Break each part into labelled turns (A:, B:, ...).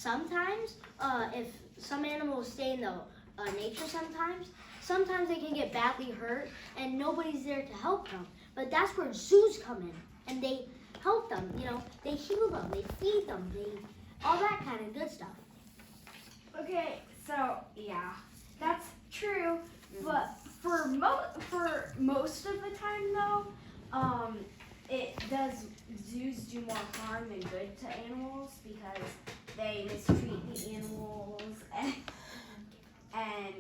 A: sometimes, if some animals stay in the nature sometimes they can get badly hurt and nobody's there to help them. But that's where zoos come in and they help them. They heal them, they feed them, all that kind of good stuff.
B: Okay, so yeah, that's true. But for most of the time though, zoos do more harm than good to animals because they mistreat the animals and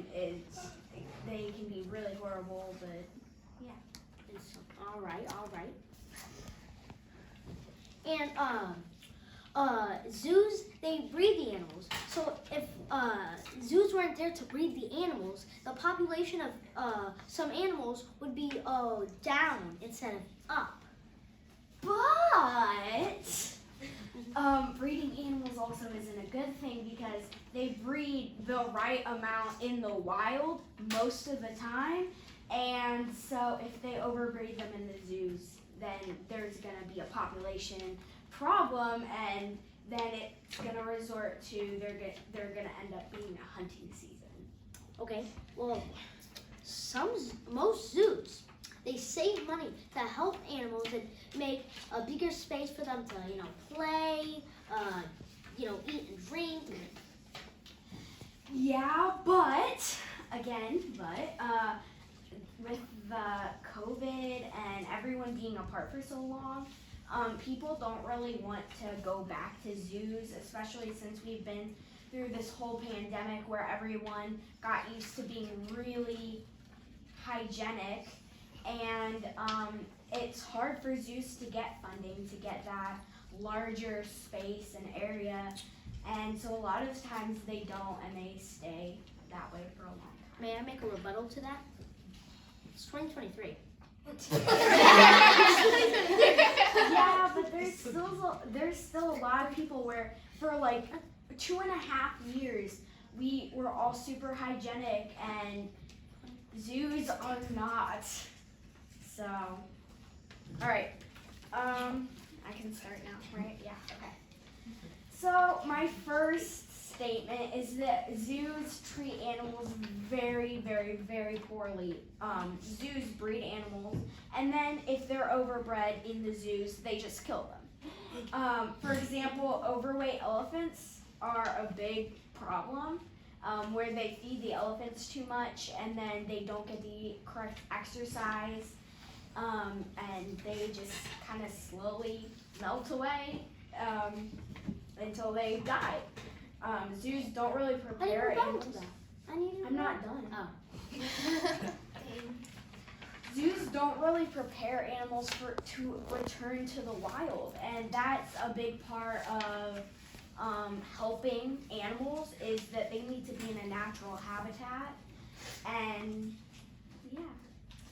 B: they can be really horrible. But yeah,
A: It's all right. And zoos, they breed the animals. So if zoos weren't there to breed the animals, the population of some animals would be down instead of up.
B: but breeding animals also isn't a good thing because they breed the right amount in the wild most of the time, and so if they overbreed them in the zoos, then there's going to be a population problem, and then it's going to resort to they're going to end up being a hunting season.
A: Okay, well, most zoos, they save money to help animals and make a bigger space for them to, play, eat and drink.
B: Yeah, but with the COVID and everyone being apart for so long, people don't really want to go back to zoos, especially since we've been through this whole pandemic where everyone got used to being really hygienic, and it's hard for zoos to get funding to get that larger space and area, and so a lot of times they don't, and they stay that way for a long time.
A: May I make a rebuttal to that? It's 2023.
B: Yeah, but there's still a lot of people where for like 2.5 years we were all super hygienic and zoos are not. So, all right, I can start now, right? Yeah. Okay. So my first statement is that zoos treat animals very, very, very poorly. Zoos breed animals, and then if they're overbred in the zoos, they just kill them. For example, overweight elephants are a big problem, where they feed the elephants too much, and then they don't get the correct exercise, and they just kind of slowly melt away until they die. Zoos don't really prepare animals. I'm not done.
A: Oh.
B: Zoos don't really prepare animals to return to the wild, and that's a big part of helping animals is that they need to be in a natural habitat, and yeah.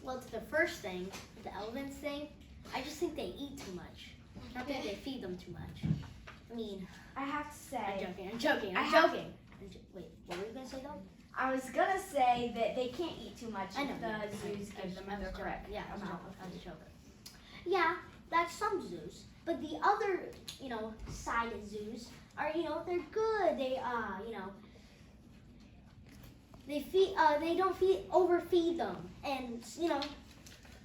A: Well, to the first thing, the elephants thing, I just think they eat too much. I don't think they feed them too much. I mean,
B: I have to say.
A: I'm joking. Wait, what were you going to say though?
B: I was going to say that they can't eat too much
A: I know.
B: if the zoos give them the correct amount.
A: I was joking. Yeah, that's some zoos. But the other, side of zoos are, they're good. They, they don't overfeed them. And,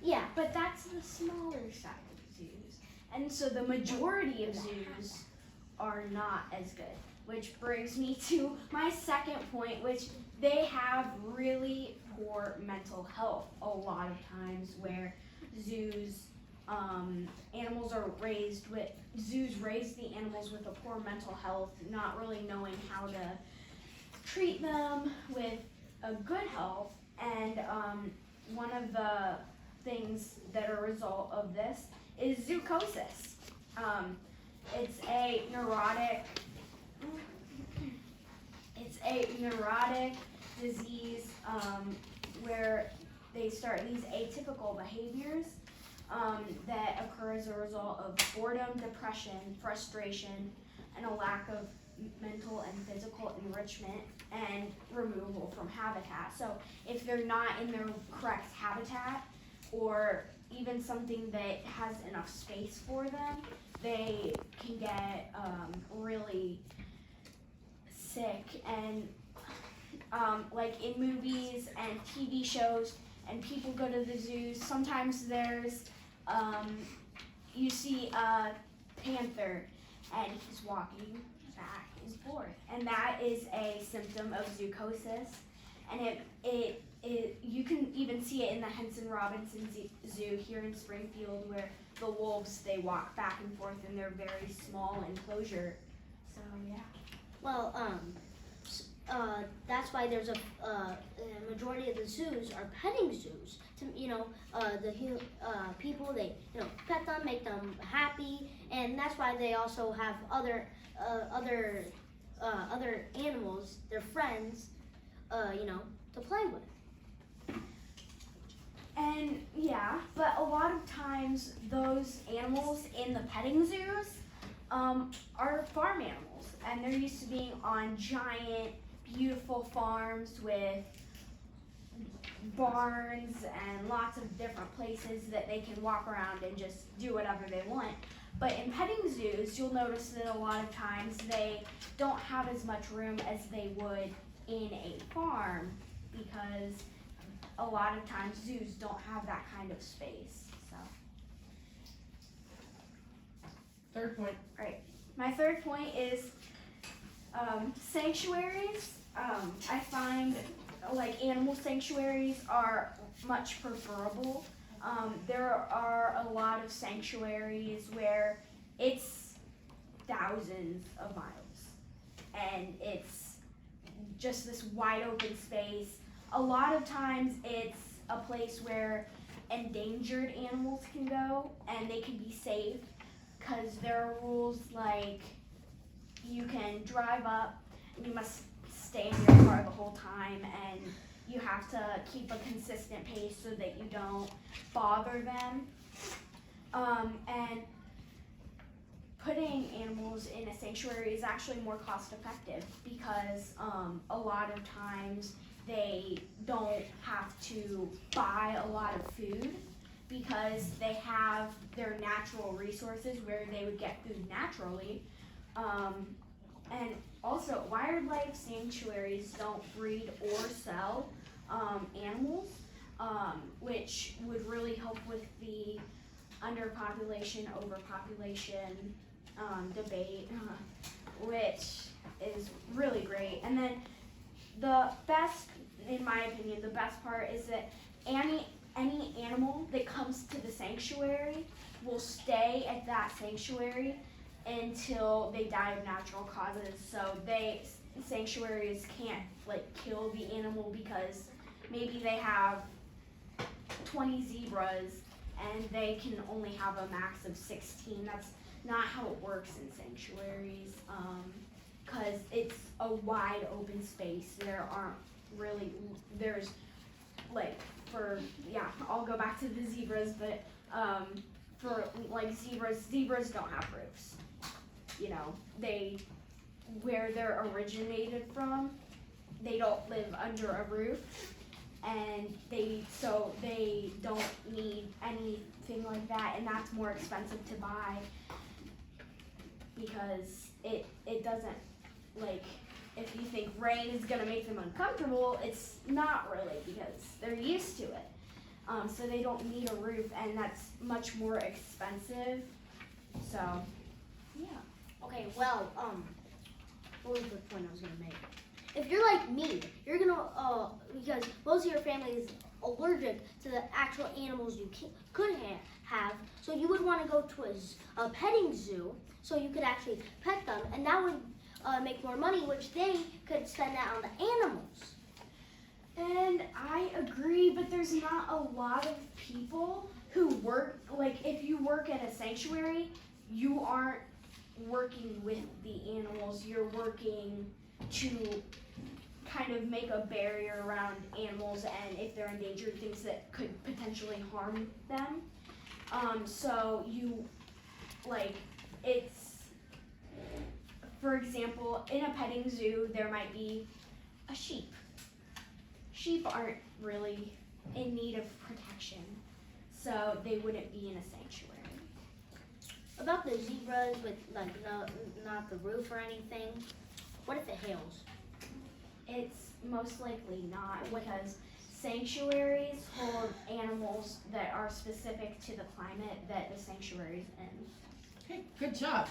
A: yeah.
B: But that's the smaller side of zoos. And so the majority of zoos are not as good. Which brings me to my second point, which they have really poor mental health a lot of times, where zoos zoos raise the animals with a poor mental health, not really knowing how to treat them with a good health. And one of the things that are a result of this is zoochosis. It's a neurotic disease where they start these atypical behaviors that occur as a result of boredom, depression, frustration, and a lack of mental and physical enrichment and removal from habitat. So if they're not in their correct habitat, or even something that has enough space for them, they can get really and like in movies and TV shows, and people go to the zoos. Sometimes there's you see a panther, and he's walking back and forth, and that is a symptom of zoochosis, and it you can even see it in the Henson Robinson Zoo here in Springfield, where the wolves, they walk back and forth in their very small enclosure. So yeah.
A: Well, that's why there's a majority of the zoos are petting zoos. To people, they pet them, make them happy, and that's why they also have other animals, their friends, to play with.
B: And yeah, but a lot of times those animals in the petting zoos are farm animals, and they're used to being on giant, beautiful farms with barns and lots of different places that they can walk around and just do whatever they want. But in petting zoos, you'll notice that a lot of times they don't have as much room as they would in a farm, because a lot of times zoos don't have that kind of space. So.
C: Third point.
B: Right. My third point is sanctuaries. I find like animal sanctuaries are much preferable. There are a lot of sanctuaries where it's thousands of miles, and it's just this wide open space. A lot of times it's a place where endangered animals can go and they can be safe, because there are rules like you can drive up and you must stay in your car the whole time, and you have to keep a consistent pace so that you don't bother them. And putting animals in a sanctuary is actually more cost effective, because a lot of times they don't have to buy a lot of food, because they have their natural resources where they would get food naturally. And also, wildlife sanctuaries don't breed or sell animals, which would really help with the underpopulation, overpopulation debate, which is really great. And then the best, in my opinion, the best part is that any animal that comes to the sanctuary will stay at that sanctuary until they die of natural causes. So sanctuaries can't kill the animal, because maybe they have 20 zebras and they can only have a max of 16. That's not how it works in sanctuaries, because it's a wide open space. I'll go back to the zebras, but zebras don't have roofs. Where they're originated from, they don't live under a roof, and they don't need anything like that, and that's more expensive to buy, because it doesn't, if you think rain is gonna make them uncomfortable, it's not really, because they're used to it. So they don't need a roof, and that's much more expensive. So, yeah.
A: Okay, well, what was the point I was gonna make? If you're like me, you're gonna, because most of your family is allergic to the actual animals you could have, so you would want to go to a petting zoo, so you could actually pet them, and that would make more money, which they could spend that on the animals.
B: And I agree, but there's not a lot of people who work, if you work at a sanctuary, you aren't working with the animals, you're working to kind of make a barrier around animals, and if they're endangered, things that could potentially harm them. So you, it's, for example, in a petting zoo, there might be a sheep. Sheep aren't really in need of protection, so they wouldn't be in a sanctuary.
A: About the zebras with not the roof or anything, what if it hails?
B: It's most likely not because sanctuaries hold animals that are specific to the climate that the sanctuary's in.
C: Okay, good job.